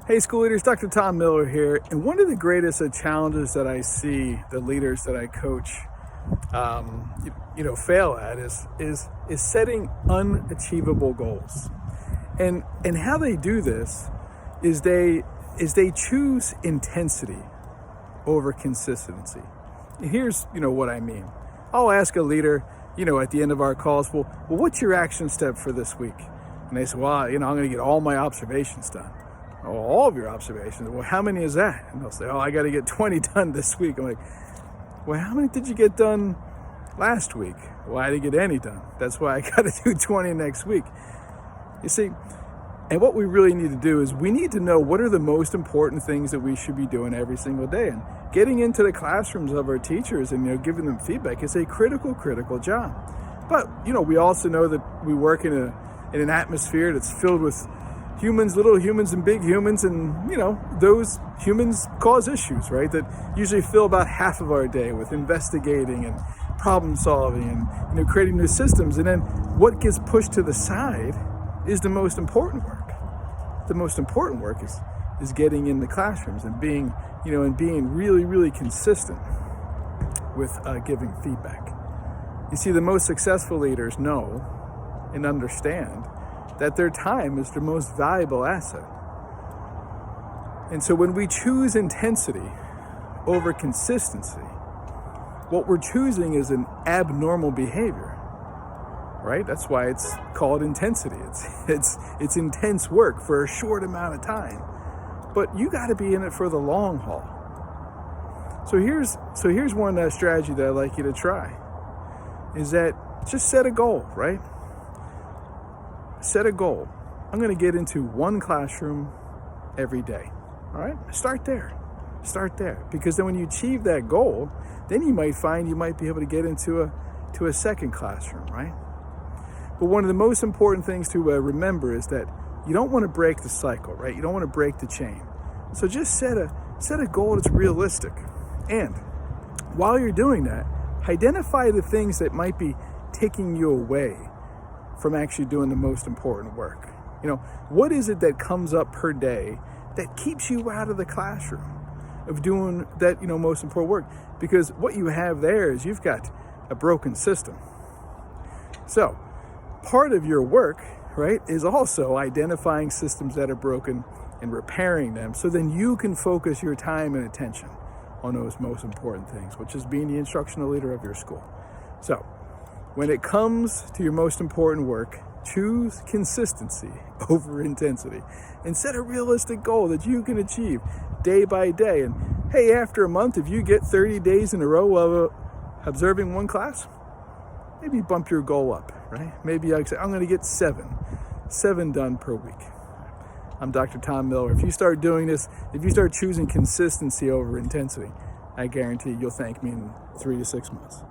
Hey school leaders, Dr. Tom Miller here. And one of the greatest challenges that I see the leaders that I coach, fail at is setting unachievable goals. And how they do this is they choose intensity over consistency. Here's what I mean. I'll ask a leader, at the end of our calls, well, what's your action step for this week? And they say, well, I'm going to get all my observations done. Oh, all of your observations. Well, how many is that? And they'll say, oh, I got to get 20 done this week. I'm like, well, how many did you get done last week? Well, I didn't get any done. That's why I got to do 20 next week. You see, and what we really need to do is we need to know what are the most important things that we should be doing every single day. And getting into the classrooms of our teachers and, giving them feedback is a critical job. But, we also know that we work in an atmosphere that's filled with humans, little humans and big humans, and those humans cause issues, right? That usually fill about half of our day with investigating and problem solving and creating new systems. And then what gets pushed to the side is the most important work. The most important work is getting in the classrooms and being really consistent with giving feedback. You see, the most successful leaders know and understand that their time is their most valuable asset. And so when we choose intensity over consistency, what we're choosing is an abnormal behavior, right? That's why it's called intensity. It's intense work for a short amount of time, but you got to be in it for the long haul. So here's one strategy that I'd like you to try, is that just set a goal, right? Set a goal. I'm going to get into one classroom every day. All right? Start there. Because then when you achieve that goal, then you might find you might be able to get into a second classroom, right? But one of the most important things to remember is that you don't want to break the cycle, right? You don't want to break the chain. So just set a goal that's realistic. And while you're doing that, identify the things that might be taking you away from actually doing the most important work. What is it that comes up per day that keeps you out of the classroom of doing that, most important work? Because what you have there is you've got a broken system. So part of your work, right, is also identifying systems that are broken and repairing them, so then you can focus your time and attention on those most important things, which is being the instructional leader of your school. So when it comes to your most important work, choose consistency over intensity and set a realistic goal that you can achieve day by day. And hey, after a month, if you get 30 days in a row of observing one class, maybe bump your goal up, right? Maybe I say, I'm going to get seven done per week. I'm Dr. Tom Miller. If you start doing this, if you start choosing consistency over intensity, I guarantee you'll thank me in 3 to 6 months.